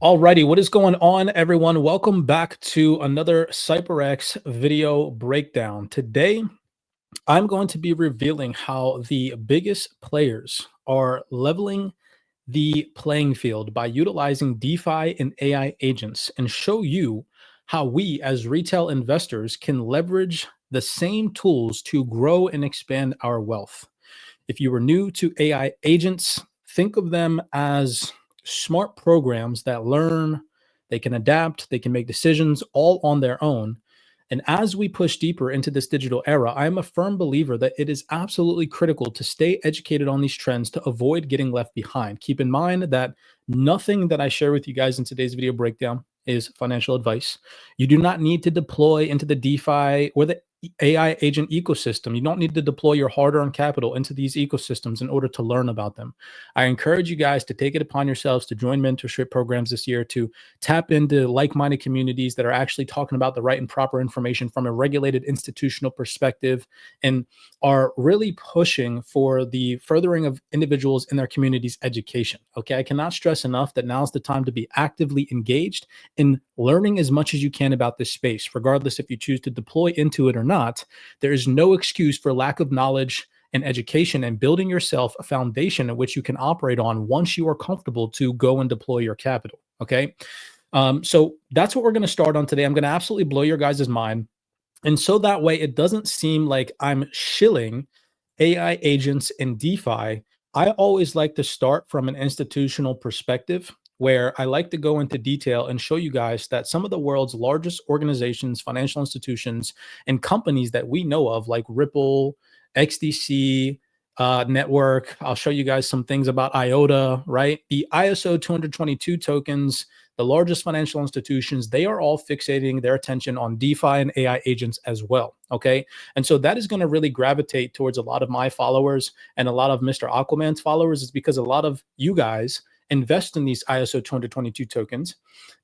Alrighty, what is going on, everyone? Welcome back to another CYPRX video breakdown. Today, I'm going to be revealing how the biggest players are leveling the playing field by utilizing DeFi and AI agents and show you how we as retail investors can leverage the same tools to grow and expand our wealth. If you are new to AI agents, think of them as smart programs that learn, they can adapt, they can make decisions all on their own. And as we push deeper into this digital era, I am a firm believer that it is absolutely critical to stay educated on these trends to avoid getting left behind. Keep in mind that nothing that I share with you guys in today's video breakdown is financial advice. You do not need to deploy into the DeFi or the AI agent ecosystem. You don't need to deploy your hard-earned capital into these ecosystems in order to learn about them. I encourage you guys to take it upon yourselves to join mentorship programs this year, to tap into like-minded communities that are actually talking about the right and proper information from a regulated institutional perspective and are really pushing for the furthering of individuals in their community's education. Okay, I cannot stress enough that now's the time to be actively engaged in learning as much as you can about this space, regardless if you choose to deploy into it or not. There is no excuse for lack of knowledge and education, and building yourself a foundation in which you can operate on once you are comfortable to go and deploy your capital. Okay. So that's what we're going to start on today. I'm going to absolutely blow your guys' mind. And so that way it doesn't seem like I'm shilling AI agents in DeFi. I always like to start from an institutional perspective where I like to go into detail and show you guys that some of the world's largest organizations, financial institutions, and companies that we know of, like Ripple, XDC, network. I'll show you guys some things about IOTA, right? The ISO 222 tokens, the largest financial institutions, they are all fixating their attention on DeFi and AI agents as well. Okay. And so that is going to really gravitate towards a lot of my followers and a lot of Mr. Aquaman's followers, is because a lot of you guys invest in these ISO 222 tokens.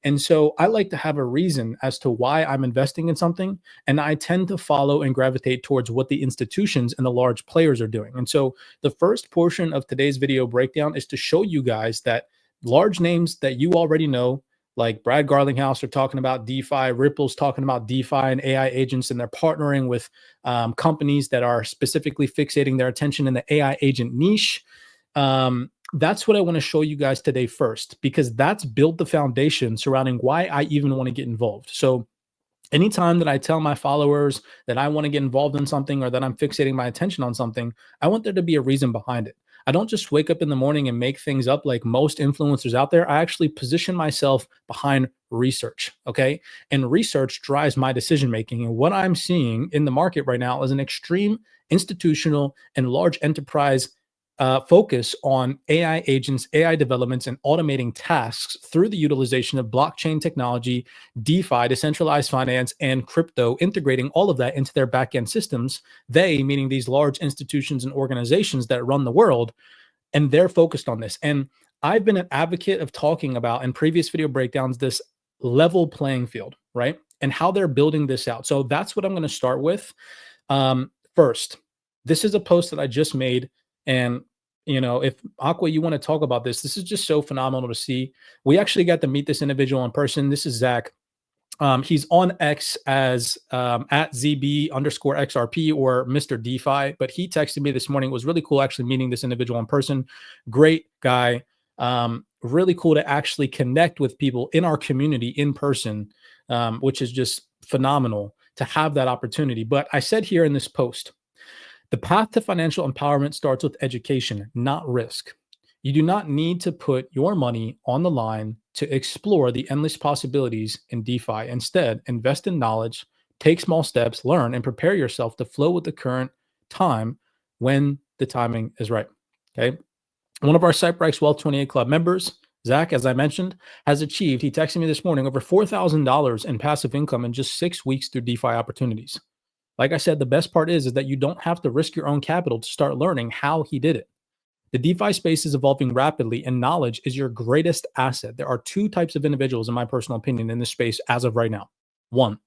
And so I like to have a reason as to why I'm investing in something. And I tend to follow and gravitate towards what the institutions and the large players are doing. And so the first portion of today's video breakdown is to show you guys that large names that you already know, like Brad Garlinghouse, are talking about DeFi, Ripple's talking about DeFi and AI agents, and they're partnering with companies that are specifically fixating their attention in the AI agent niche. That's what I want to show you guys today first, because that's built the foundation surrounding why I even want to get involved. So anytime that I tell my followers that I want to get involved in something or that I'm fixating my attention on something, I want there to be a reason behind it. I don't just wake up in the morning and make things up like most influencers out there. I actually position myself behind research. Okay. And research drives my decision making. And what I'm seeing in the market right now is an extreme institutional and large enterprise focus on AI agents, AI developments, and automating tasks through the utilization of blockchain technology, DeFi, decentralized finance, and crypto, integrating all of that into their backend systems. They, meaning these large institutions and organizations that run the world, and they're focused on this. And I've been an advocate of talking about in previous video breakdowns this level playing field, right? And how they're building this out. So that's what I'm going to start with. First, this is a post that I just made. And, you know, if Aqua, you want to talk about this, this is just so phenomenal to see. We actually got to meet this individual in person. This is Zach. He's on X as at ZB_XRP or Mr. DeFi, but he texted me this morning. It was really cool actually meeting this individual in person. Great guy. Really cool to actually connect with people in our community in person, which is just phenomenal to have that opportunity. But I said here in this post, the path to financial empowerment starts with education, not risk. You do not need to put your money on the line to explore the endless possibilities in DeFi. Instead, invest in knowledge, take small steps, learn, and prepare yourself to flow with the current time when the timing is right. Okay. One of our CYPRX Wealth 28 Club members, Zach, as I mentioned, has achieved, he texted me this morning, over $4,000 in passive income in just 6 weeks through DeFi opportunities. Like I said, the best part is that you don't have to risk your own capital to start learning how he did it. The DeFi space is evolving rapidly, and knowledge is your greatest asset. There are two types of individuals, in my personal opinion, in this space as of right now. One,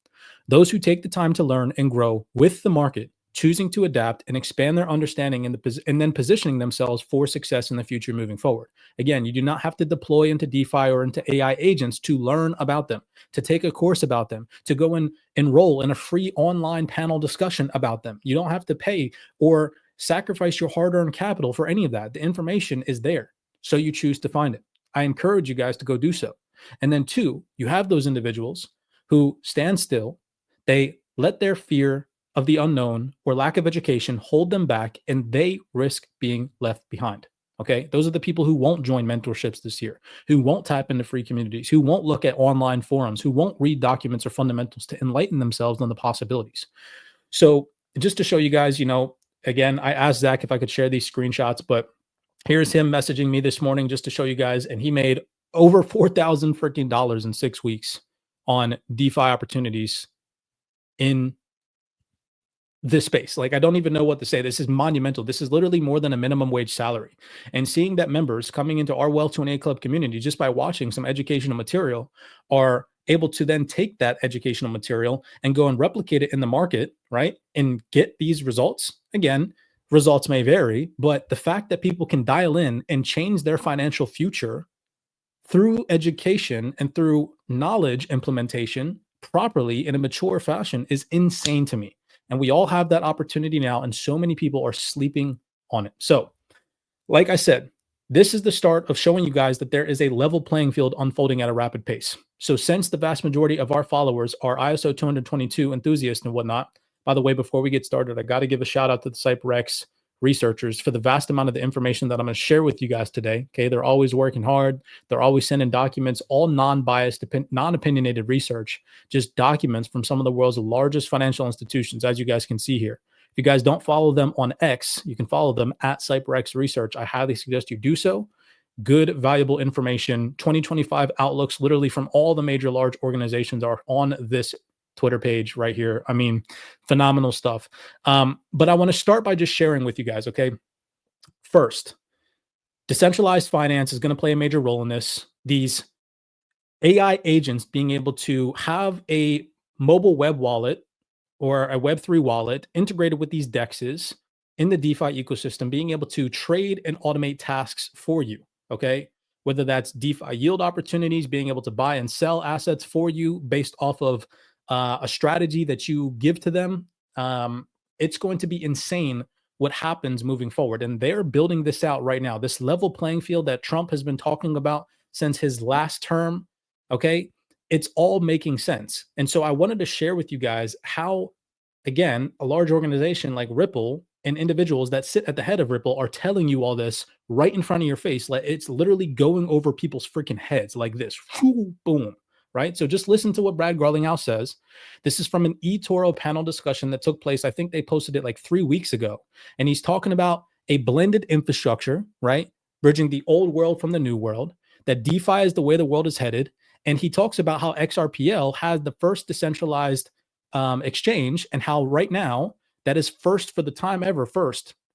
those who take the time to learn and grow with the market choosing to adapt and expand their understanding and then positioning themselves for success in the future moving forward. Again, you do not have to deploy into DeFi or into AI agents to learn about them, to take a course about them, to go and enroll in a free online panel discussion about them. You don't have to pay or sacrifice your hard-earned capital for any of that. The information is there, so you choose to find it. I encourage you guys to go do so. And then two, you have those individuals who stand still. They let their fear of the unknown or lack of education hold them back, and they risk being left behind. Okay. Those are the people who won't join mentorships this year, who won't tap into free communities, who won't look at online forums, who won't read documents or fundamentals to enlighten themselves on the possibilities. So, just to show you guys, again, I asked Zach if I could share these screenshots, but here's him messaging me this morning just to show you guys. And he made over $4,000 freaking dollars in 6 weeks on DeFi opportunities in this space. Like, I don't even know what to say. This is monumental. This is literally more than a minimum wage salary. And seeing that members coming into our Wealth 28 Club community just by watching some educational material are able to then take that educational material and go and replicate it in the market, right? And get these results. Again, results may vary, but the fact that people can dial in and change their financial future through education and through knowledge implementation properly in a mature fashion is insane to me. And we all have that opportunity now, and so many people are sleeping on it. So, like I said, this is the start of showing you guys that there is a level playing field unfolding at a rapid pace. So, since the vast majority of our followers are ISO 222 enthusiasts and whatnot, by the way, before we get started, I got to give a shout out to the CYPRX researchers for the vast amount of the information that I'm going to share with you guys today. Okay. They're always working hard. They're always sending documents, all non-biased, non-opinionated research, just documents from some of the world's largest financial institutions, as you guys can see here. If you guys don't follow them on X, you can follow them at CYPRX Research. I highly suggest you do so. Good, valuable information. 2025 outlooks, literally from all the major large organizations, are on this Twitter page right here. I mean, phenomenal stuff. But I want to start by just sharing with you guys, okay? First, decentralized finance is going to play a major role in this. These AI agents being able to have a mobile web wallet or a Web3 wallet integrated with these DEXs in the DeFi ecosystem, being able to trade and automate tasks for you, okay? Whether that's DeFi yield opportunities, being able to buy and sell assets for you based off of a strategy that you give to them. It's going to be insane what happens moving forward. And they're building this out right now. This level playing field that Trump has been talking about since his last term, okay? It's all making sense. And so I wanted to share with you guys how, again, a large organization like Ripple and individuals that sit at the head of Ripple are telling you all this right in front of your face. Like, it's literally going over people's freaking heads like this. Boom. Right? So just listen to what Brad Garlinghouse says. This is from an eToro panel discussion that took place. I think they posted it like 3 weeks ago. And he's talking about a blended infrastructure, right? Bridging the old world from the new world, that DeFi is the way the world is headed. And he talks about how XRPL has the first decentralized exchange, and how right now that is first for the time ever,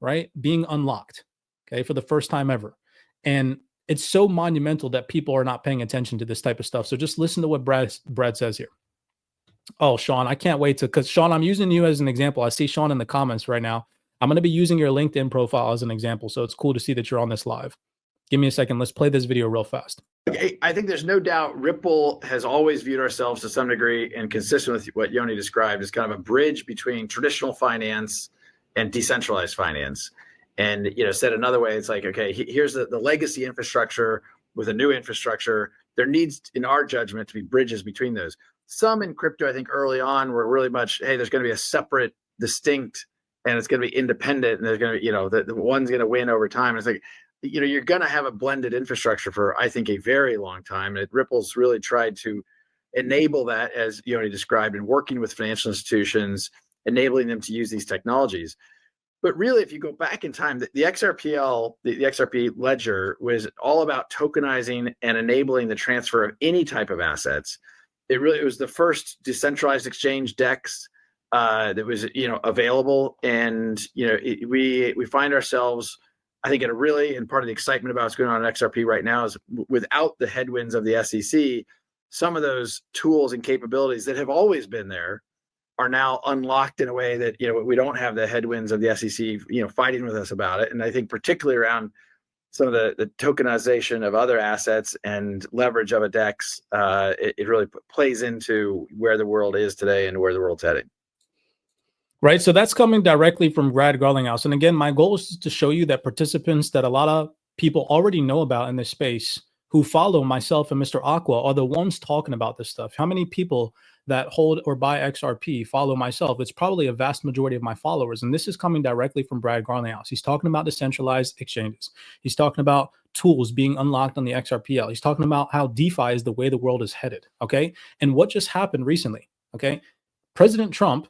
right? Being unlocked, okay, for the first time ever. And it's so monumental that people are not paying attention to this type of stuff. So just listen to what Brad says here. Oh, Sean, I can't wait to, because Sean, I'm using you as an example. I see Sean in the comments right now. I'm going to be using your LinkedIn profile as an example. So it's cool to see that you're on this live. Give me a second. Let's play this video real fast. I think there's no doubt Ripple has always viewed ourselves to some degree, and consistent with what Yoni described, as kind of a bridge between traditional finance and decentralized finance. And, said another way, it's like, okay, here's the legacy infrastructure with a new infrastructure. There needs, in our judgment, to be bridges between those. Some in crypto, I think early on, were really much, hey, there's going to be a separate, distinct, and it's going to be independent, and there's going to be, the one's going to win over time. It's like, you're going to have a blended infrastructure for, I think, a very long time. And Ripple's really tried to enable that, as Yoni described, and working with financial institutions, enabling them to use these technologies. But really, if you go back in time, the XRPL, the XRP ledger was all about tokenizing and enabling the transfer of any type of assets. It was the first decentralized exchange DEX that was, available. And, we find ourselves, I think, and part of the excitement about what's going on in XRP right now is, without the headwinds of the SEC, some of those tools and capabilities that have always been there are now unlocked in a way that, we don't have the headwinds of the SEC, fighting with us about it. And I think particularly around some of the tokenization of other assets and leverage of a DEX, it really plays into where the world is today and where the world's heading. Right. So that's coming directly from Brad Garlinghouse. And again, my goal is to show you that participants that a lot of people already know about in this space who follow myself and Mr. Aqua are the ones talking about this stuff. How many people that hold or buy XRP follow myself? It's probably a vast majority of my followers. And this is coming directly from Brad Garlinghouse. He's talking about decentralized exchanges. He's talking about tools being unlocked on the XRPL. He's talking about how DeFi is the way the world is headed. Okay. And what just happened recently? Okay. President Trump,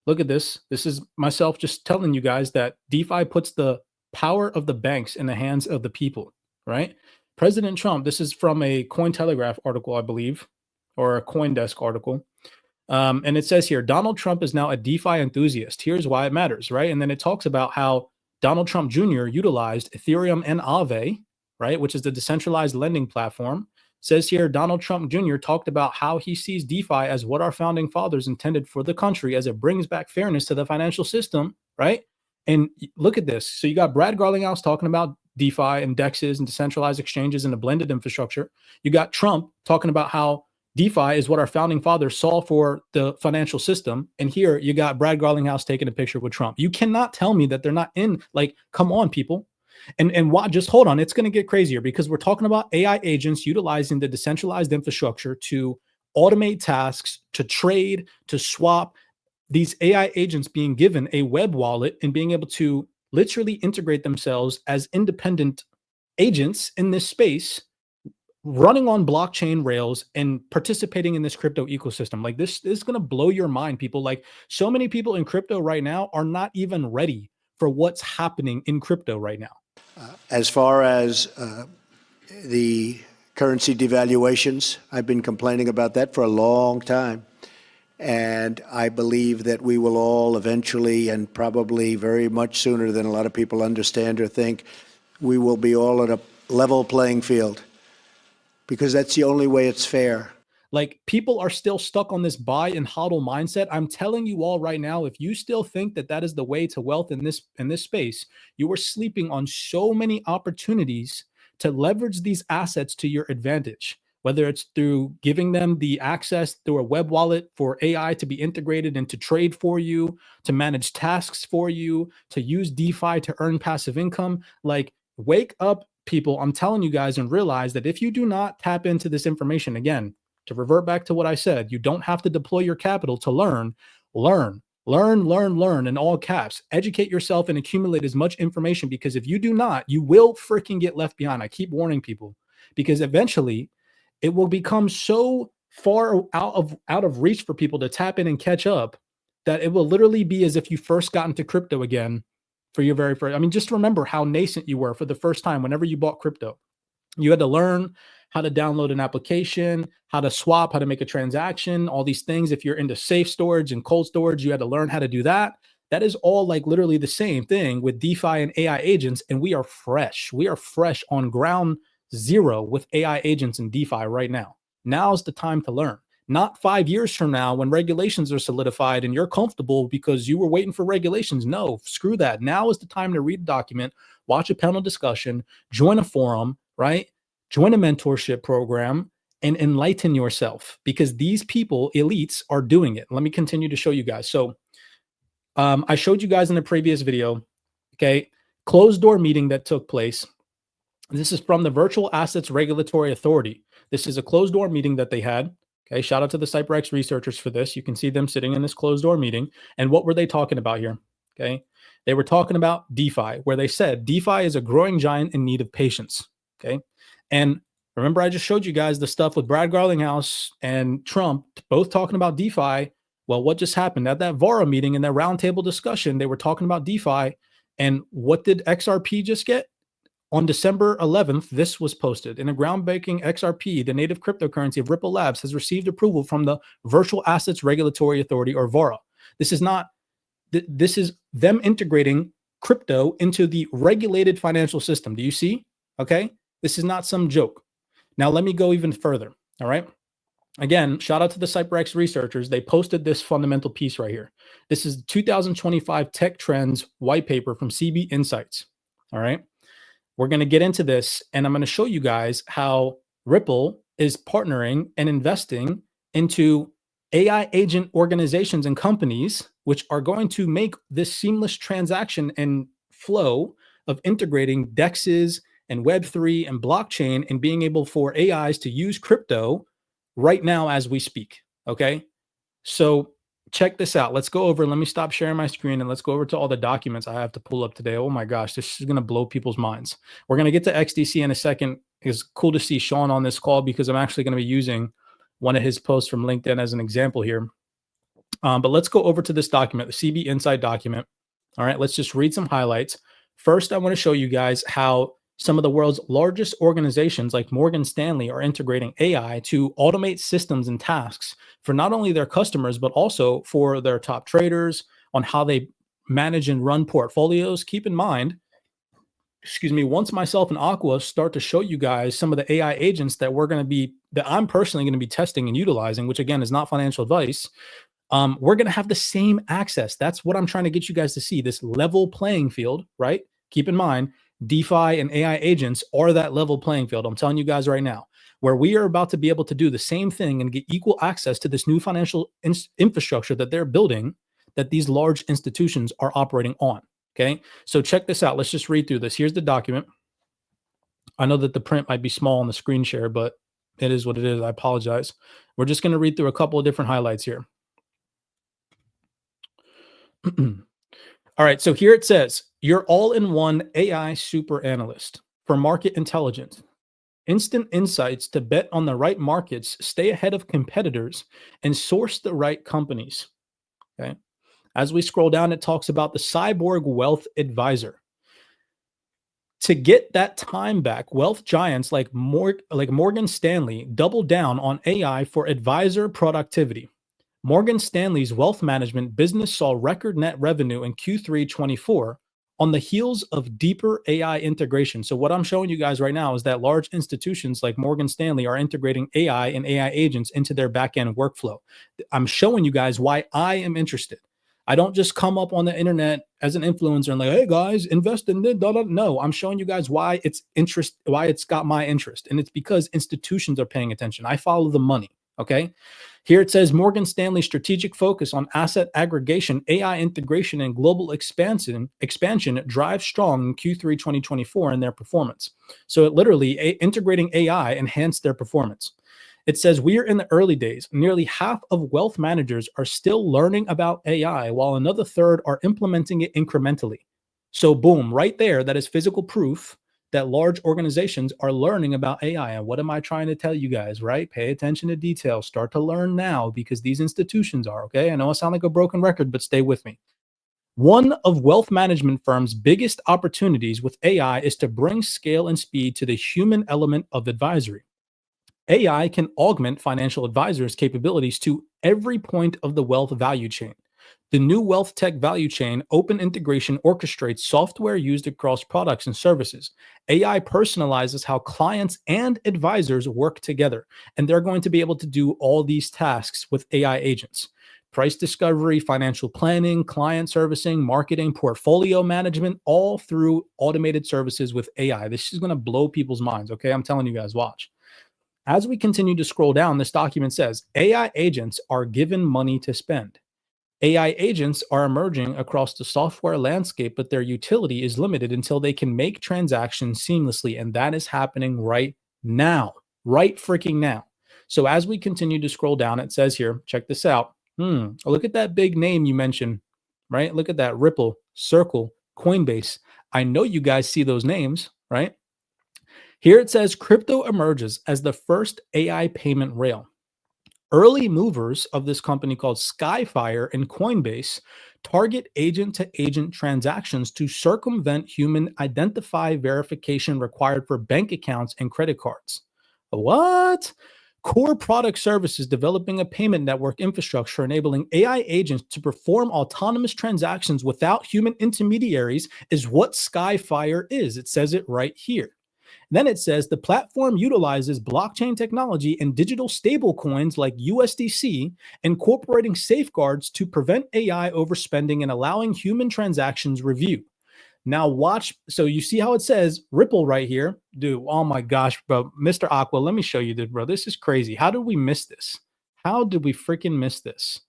look at this. This is myself just telling you guys that DeFi puts the power of the banks in the hands of the people, right? President Trump, this is from a Cointelegraph article, I believe, or a CoinDesk article. And it says here, Donald Trump is now a DeFi enthusiast. Here's why it matters, right? And then it talks about how Donald Trump Jr. utilized Ethereum and Aave, right, which is the decentralized lending platform. Says here, Donald Trump Jr. talked about how he sees DeFi as what our founding fathers intended for the country as it brings back fairness to the financial system, right? And look at this. So you got Brad Garlinghouse talking about DeFi and DEXs and decentralized exchanges and a blended infrastructure. You got Trump talking about how DeFi is what our founding fathers saw for the financial system. And here you got Brad Garlinghouse taking a picture with Trump. You cannot tell me that they're not in, like, come on, people. And why, just hold on, it's going to get crazier because we're talking about AI agents utilizing the decentralized infrastructure to automate tasks, to trade, to swap. These AI agents being given a web wallet and being able to literally integrate themselves as independent agents in this space, running on blockchain rails and participating in this crypto ecosystem. Like, this is going to blow your mind, people. Like, so many people in crypto right now are not even ready for what's happening in crypto right now. As far as the currency devaluations, I've been complaining about that for a long time. And I believe that we will all eventually, and probably very much sooner than a lot of people understand or think, we will be all at a level playing field, because that's the only way it's fair. Like, people are still stuck on this buy and hodl mindset. I'm telling you all right now, if you still think that that is the way to wealth in this space, you are sleeping on so many opportunities to leverage these assets to your advantage, whether it's through giving them the access through a web wallet for AI to be integrated and to trade for you, to manage tasks for you, to use DeFi to earn passive income. Like, wake up, people. I'm telling you guys, and realize that if you do not tap into this information, again, to revert back to what I said, you don't have to deploy your capital to learn in all caps. Educate yourself and accumulate as much information, because if you do not, you will freaking get left behind. I keep warning people, because eventually it will become so far out of reach for people to tap in and catch up that it will literally be as if you first got into crypto again for your very first. I mean, just remember how nascent you were for the first time whenever you bought crypto. You had to learn how to download an application, how to swap, how to make a transaction, all these things. If you're into safe storage and cold storage, you had to learn how to do that. That is all like literally the same thing with DeFi and AI agents. And we are fresh. We are fresh on ground zero with AI agents and DeFi right now. Now's the time to learn. Not 5 years from now when regulations are solidified and you're comfortable because you were waiting for regulations. No, screw that. Now is the time to read a document, watch a panel discussion, join a forum, right? Join a mentorship program and enlighten yourself, because these people, elites, are doing it. Let me continue to show you guys. So I showed you guys in the previous video, okay, closed door meeting that took place. This is from the Virtual Assets Regulatory Authority. This is a closed door meeting that they had. Okay, shout out to the CYPRX researchers for this. You can see them sitting in this closed door meeting. And what were they talking about here? Okay, they were talking about DeFi, where they said DeFi is a growing giant in need of patience. Okay, and remember, I just showed you guys the stuff with Brad Garlinghouse and Trump both talking about DeFi. Well, what just happened at that VARA meeting in that roundtable discussion? They were talking about DeFi. And what did XRP just get? On December 11th, this was posted. In a groundbreaking XRP, the native cryptocurrency of Ripple Labs has received approval from the Virtual Assets Regulatory Authority, or VARA. This is them integrating crypto into the regulated financial system. Do you see? Okay. This is not some joke. Now, let me go even further. All right. Again, shout out to the CYPRX researchers. They posted this fundamental piece right here. This is 2025 Tech Trends white paper from CB Insights. All right. We're going to get into this, and I'm going to show you guys how Ripple is partnering and investing into AI agent organizations and companies, which are going to make this seamless transaction and flow of integrating DEXs and Web3 and blockchain and being able for AIs to use crypto right now as we speak. Okay. So check this out. Let's go over. Let me stop sharing my screen and let's go over to all the documents I have to pull up today. Oh my gosh, this is going to blow people's minds. We're going to get to XDC in a second. It's cool to see Sean on this call because I'm actually going to be using one of his posts from LinkedIn as an example here. But let's go over to this document, the CB Insight document. All right, let's just read some highlights. First, I want to show you guys how some of the world's largest organizations like Morgan Stanley are integrating AI to automate systems and tasks for not only their customers, but also for their top traders on how they manage and run portfolios. Keep in mind, once myself and Aqua start to show you guys some of the AI agents that I'm personally going to be testing and utilizing, which again is not financial advice, we're going to have the same access. That's what I'm trying to get you guys to see, this level playing field, right? Keep in mind, DeFi and AI agents are that level playing field. I'm telling you guys right now, where we are about to be able to do the same thing and get equal access to this new financial infrastructure that they're building, that these large institutions are operating on. Okay. So check this out. Let's just read through this. Here's the document. I know that the print might be small on the screen share, but it is what it is. I apologize. We're just going to read through a couple of different highlights here. All right, so here it says, you're all-in-one AI super analyst for market intelligence, instant insights to bet on the right markets, stay ahead of competitors, and source the right companies. Okay. As we scroll down, it talks about the cyborg wealth advisor. To get that time back, wealth giants like Morgan Stanley doubled down on AI for advisor productivity. Morgan Stanley's wealth management business saw record net revenue in Q3 24 on the heels of deeper AI integration. So what I'm showing you guys right now is that large institutions like Morgan Stanley are integrating AI and AI agents into their back-end workflow. I'm showing you guys why I am interested. I don't just come up on the internet as an influencer and like, hey guys, invest in this. No, I'm showing you guys why it's got my interest. And it's because institutions are paying attention. I follow the money. Okay. Here it says Morgan Stanley's strategic focus on asset aggregation, AI integration, and global expansion drives strong in Q3 2024 in their performance. So it literally integrating AI enhanced their performance. It says we are in the early days. Nearly half of wealth managers are still learning about AI, while another third are implementing it incrementally. So boom, right there, that is physical proof that large organizations are learning about AI. And what am I trying to tell you guys, right? Pay attention to details. Start to learn now because these institutions are, okay? I know I sound like a broken record, but stay with me. One of wealth management firms' biggest opportunities with AI is to bring scale and speed to the human element of advisory. AI can augment financial advisors' capabilities to every point of the wealth value chain. The new wealth tech value chain open integration orchestrates software used across products and services. AI personalizes how clients and advisors work together, and they're going to be able to do all these tasks with AI agents. Price discovery, financial planning, client servicing, marketing, portfolio management, all through automated services with AI. This is going to blow people's minds, okay? I'm telling you guys, watch. As we continue to scroll down, this document says AI agents are given money to spend. AI agents are emerging across the software landscape, but their utility is limited until they can make transactions seamlessly. And that is happening right now, right freaking now. So as we continue to scroll down, it says here, check this out. Look at that big name you mentioned, right? Look at that Ripple, Circle, Coinbase. I know you guys see those names, right? Here it says crypto emerges as the first AI payment rail. Early movers of this company called Skyfire and Coinbase target agent-to-agent transactions to circumvent human identify verification required for bank accounts and credit cards. What? Core product services developing a payment network infrastructure enabling AI agents to perform autonomous transactions without human intermediaries is what Skyfire is. It says it right here. Then it says the platform utilizes blockchain technology and digital stable coins like USDC, incorporating safeguards to prevent AI overspending and allowing human transactions review. Now watch. So you see how it says Ripple right here, dude. Oh my gosh, bro, Mr. Aqua, let me show you this, bro. This is crazy. How did we miss this? How did we freaking miss this?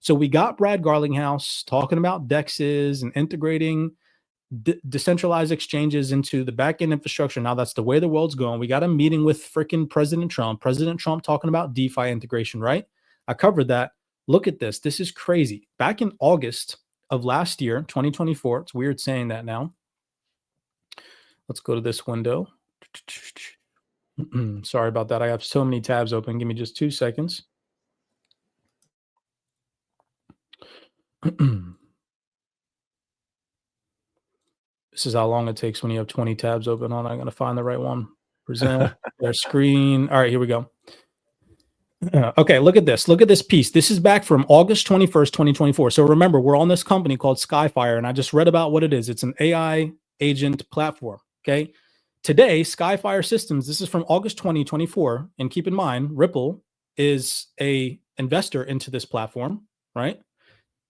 So we got Brad Garlinghouse talking about DEXs and integrating decentralized exchanges into the backend infrastructure. Now that's the way the world's going. We got a meeting with freaking President Trump. President Trump talking about DeFi integration, right? I covered that. Look at this. This is crazy. Back in August of last year, 2024. It's weird saying that now. Let's go to this window. Sorry about that. I have so many tabs open. Give me just 2 seconds. This is how long it takes when you have 20 tabs open on. I'm going to find the right one. Present their screen. All right, here we go. Okay, look at this. Look at this piece. This is back from August 21st, 2024. So remember, we're on this company called Skyfire, and I just read about what it is. It's an AI agent platform, okay? Today, Skyfire Systems, this is from August 2024, and keep in mind, Ripple is a investor into this platform, right?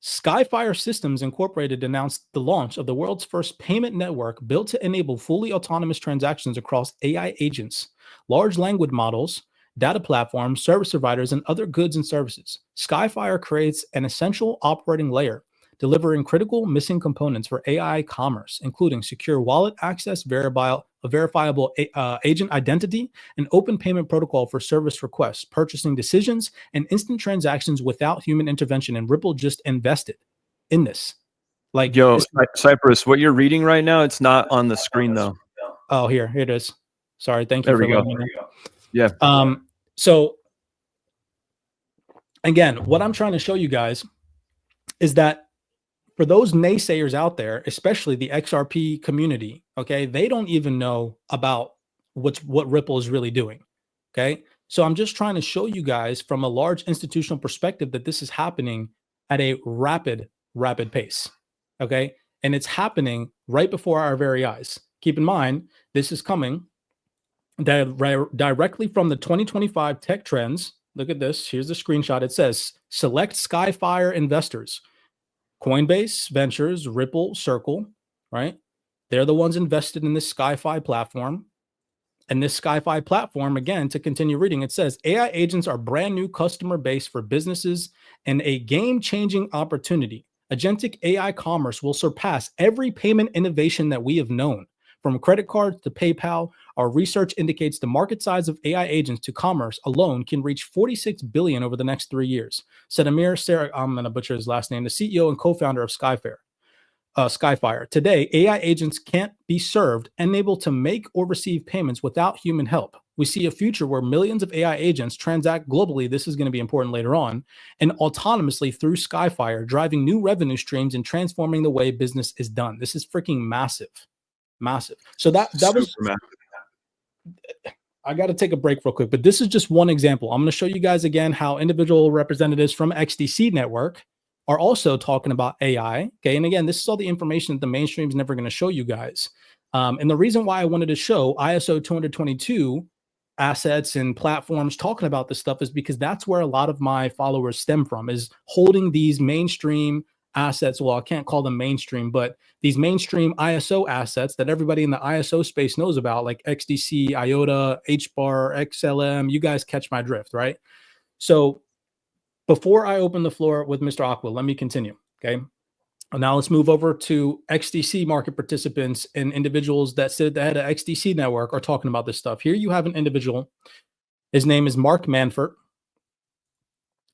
Skyfire Systems Incorporated announced the launch of the world's first payment network built to enable fully autonomous transactions across AI agents, large language models, data platforms, service providers, and other goods and services. Skyfire creates an essential operating layer, delivering critical missing components for AI commerce, including secure wallet access, verifiable agent identity, and open payment protocol for service requests, purchasing decisions, and instant transactions without human intervention. And Ripple just invested in this. Like, yo, Cypress, what you're reading right now, it's not on the screen though. Oh, here it is. Sorry, thank you there for we go. letting me know. Yeah. So again, what I'm trying to show you guys is that for those naysayers out there, especially the XRP community, okay, they don't even know about what Ripple is really doing. Okay. So I'm just trying to show you guys from a large institutional perspective that this is happening at a rapid pace. Okay. And it's happening right before our very eyes. Keep in mind, this is coming directly from the 2025 tech trends. Look at this. Here's the screenshot. It says, select Skyfire investors, Coinbase Ventures, Ripple, Circle, right? They're the ones invested in this Skyfire platform. And this Skyfire platform, again, to continue reading, it says AI agents are brand new customer base for businesses and a game-changing opportunity. Agentic AI commerce will surpass every payment innovation that we have known. From credit cards to PayPal, our research indicates the market size of AI agents to commerce alone can reach 46 billion over the next 3 years, said Amir Sarah, I'm going to butcher his last name, the CEO and co-founder of Skyfire. Today, AI agents can't be served and able to make or receive payments without human help. We see a future where millions of AI agents transact globally. This is going to be important later on, and autonomously through Skyfire, driving new revenue streams and transforming the way business is done. This is freaking massive. So that was massive. I got to take a break real quick, but this is just one example. I'm going to show you guys again how individual representatives from XDC network are also talking about AI. Okay. And again, this is all the information that the mainstream is never going to show you guys. And the reason why I wanted to show ISO 222 assets and platforms talking about this stuff is because that's where a lot of my followers stem from, is holding these mainstream assets. Well, I can't call them mainstream, but these mainstream ISO assets that everybody in the ISO space knows about, like XDC, IOTA, HBAR, XLM. You guys catch my drift, right? So before I open the floor with Mr. Aqua, let me continue. Okay. Now let's move over to XDC market participants and individuals that sit at the head of XDC network are talking about this stuff. Here you have an individual. His name is Mark Manfort.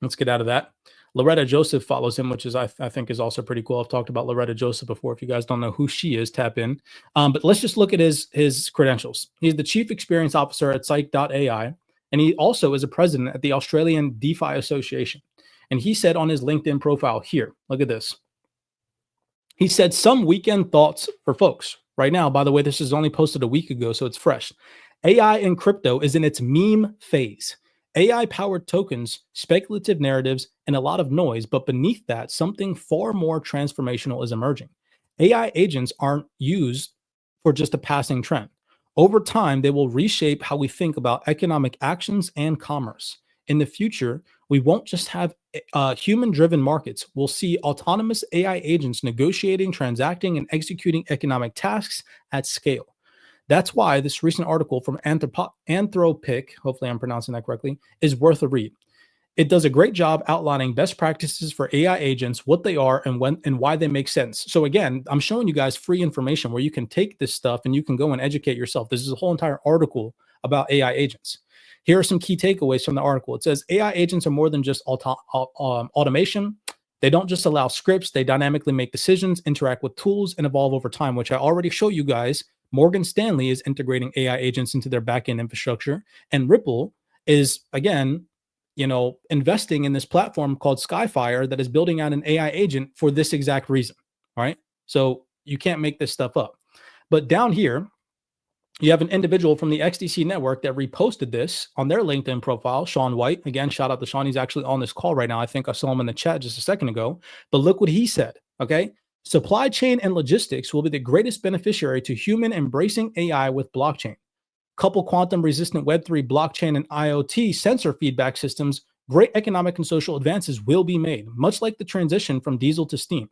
Let's get out of that. Loretta Joseph follows him, which is I think is also pretty cool. I've talked about Loretta Joseph before. If you guys don't know who she is, tap in. But let's just look at his credentials. He's the Chief Experience Officer at Psych.ai, and he also is a president at the Australian DeFi Association. And he said on his LinkedIn profile here, look at this. He said, some weekend thoughts for folks. Right now, by the way, this is only posted a week ago, so it's fresh. AI in crypto is in its meme phase. AI-powered tokens, speculative narratives, and a lot of noise, but beneath that, something far more transformational is emerging. AI agents aren't used for just a passing trend. Over time, they will reshape how we think about economic actions and commerce. In the future, we won't just have human-driven markets. We'll see autonomous AI agents negotiating, transacting, and executing economic tasks at scale. That's why this recent article from Anthropic, hopefully I'm pronouncing that correctly, is worth a read. It does a great job outlining best practices for AI agents, what they are, and when and why they make sense. So again, I'm showing you guys free information where you can take this stuff and you can go and educate yourself. This is a whole entire article about AI agents. Here are some key takeaways from the article. It says AI agents are more than just automation. They don't just allow scripts. They dynamically make decisions, interact with tools, and evolve over time, which I already showed you guys. Morgan Stanley is integrating AI agents into their backend infrastructure, and Ripple is, again, investing in this platform called Skyfire that is building out an AI agent for this exact reason. All right. So you can't make this stuff up. But down here, you have an individual from the XDC network that reposted this on their LinkedIn profile, Sean White. Again, shout out to Sean. He's actually on this call right now. I think I saw him in the chat just a second ago. But look what he said. Okay. Supply chain and logistics will be the greatest beneficiary to human embracing AI with blockchain. Couple quantum resistant Web3 blockchain and IoT sensor feedback systems, great economic and social advances will be made, much like the transition from diesel to steam.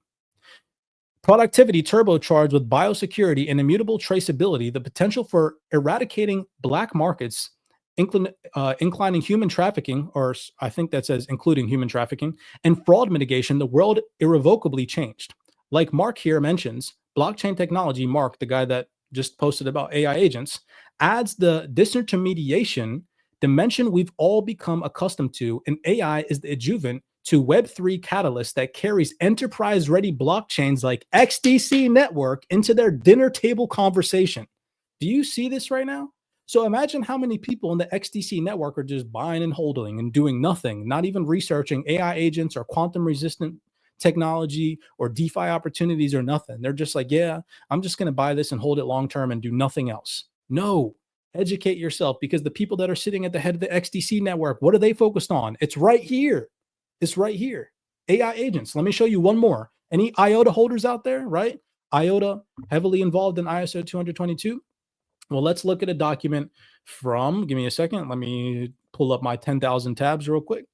Productivity turbocharged with biosecurity and immutable traceability, the potential for eradicating black markets, inclining human trafficking, or I think that says including human trafficking, and fraud mitigation, the world irrevocably changed. Like Mark here mentions, blockchain technology, Mark, the guy that just posted about AI agents, adds the disintermediation dimension we've all become accustomed to, and AI is the adjuvant to Web3 catalyst that carries enterprise-ready blockchains like XDC network into their dinner table conversation. Do you see this right now? So imagine how many people in the XDC network are just buying and holding and doing nothing, not even researching AI agents or quantum-resistant technology or DeFi opportunities or nothing. They're just like, yeah, I'm just going to buy this and hold it long-term and do nothing else. No, educate yourself, because the people that are sitting at the head of the XDC network, what are they focused on? It's right here. It's right here. AI agents. Let me show you one more. Any IOTA holders out there, right? IOTA heavily involved in ISO 222. Well, let's look at a document from, give me a second. Let me pull up my 10,000 tabs real quick.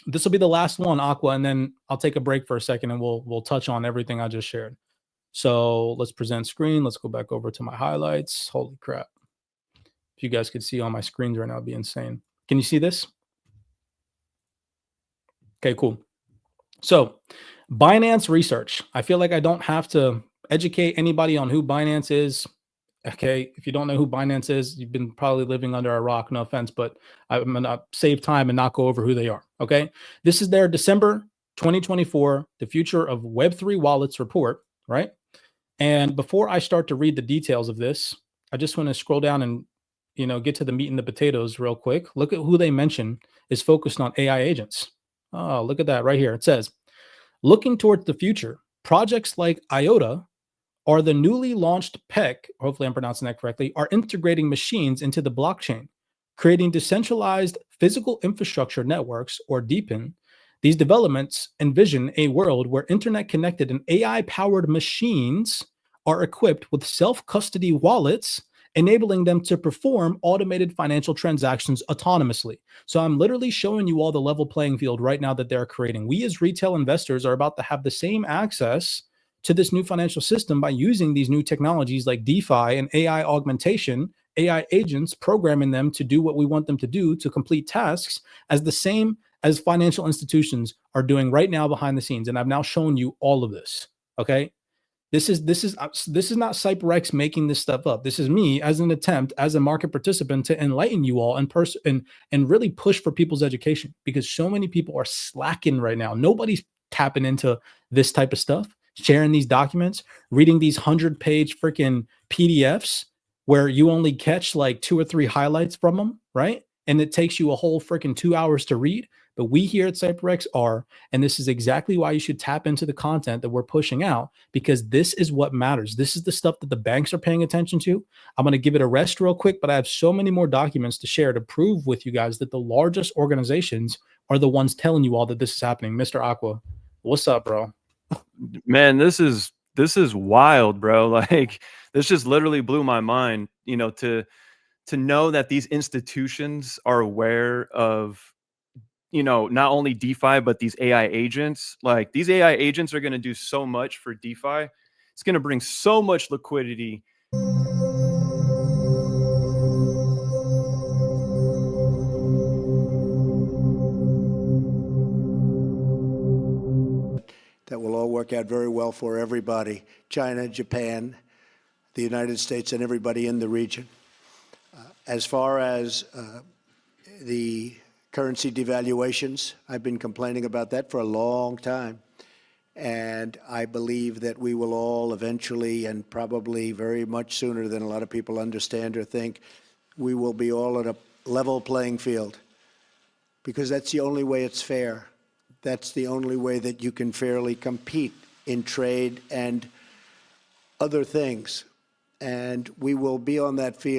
This will be the last one, Aqua, and then I'll take a break for a second and we'll touch on everything I just shared. So let's present screen. Let's go back over to my highlights. Holy crap. If you guys could see on my screens right now, it'd be insane. Can you see this? Okay, cool. So Binance research. I feel like I don't have to educate anybody on who Binance is. Okay, if you don't know who Binance is, you've been probably living under a rock, no offense, but I'm going to save time and not go over who they are. Okay, this is their December 2024, the Future of Web3 Wallets report, right? And before I start to read the details of this, I just want to scroll down and, get to the meat and the potatoes real quick. Look at who they mention is focused on AI agents. Oh, look at that right here. It says, looking towards the future, projects like IOTA or the newly launched PEC, hopefully I'm pronouncing that correctly, are integrating machines into the blockchain, creating decentralized physical infrastructure networks, or DePIN. These developments envision a world where internet-connected and AI-powered machines are equipped with self-custody wallets, enabling them to perform automated financial transactions autonomously. So I'm literally showing you all the level playing field right now that they're creating. We as retail investors are about to have the same access to this new financial system by using these new technologies like DeFi and AI augmentation, AI agents, programming them to do what we want them to do to complete tasks as the same as financial institutions are doing right now behind the scenes. And I've now shown you all of this. Okay. This is not CYPRX making this stuff up. This is me as an attempt as a market participant to enlighten you all and really push for people's education, because so many people are slacking right now. Nobody's tapping into this type of stuff, sharing these documents, reading these 100-page freaking PDFs where you only catch like 2 or 3 highlights from them, right? And it takes you a whole freaking 2 hours to read. But we here at CYPRX are, and this is exactly why you should tap into the content that we're pushing out, because this is what matters. This is the stuff that the banks are paying attention to. I'm going to give it a rest real quick, but I have so many more documents to share to prove with you guys that the largest organizations are the ones telling you all that this is happening. Mr. Aqua, what's up, bro? Man, this is this is wild, bro. Like, this just literally blew my mind, you know, to know that these institutions are aware of, you know, not only DeFi, but these AI agents. Like, these AI agents are going to do so much for DeFi. It's going to bring so much liquidity. That will all work out very well for everybody, China, Japan, the United States, and everybody in the region. As far as the currency devaluations, I've been complaining about that for a long time. And I believe that we will all eventually, and probably very much sooner than a lot of people understand or think, we will be all at a level playing field, because that's the only way it's fair. That's the only way that you can fairly compete in trade and other things. And we will be on that field.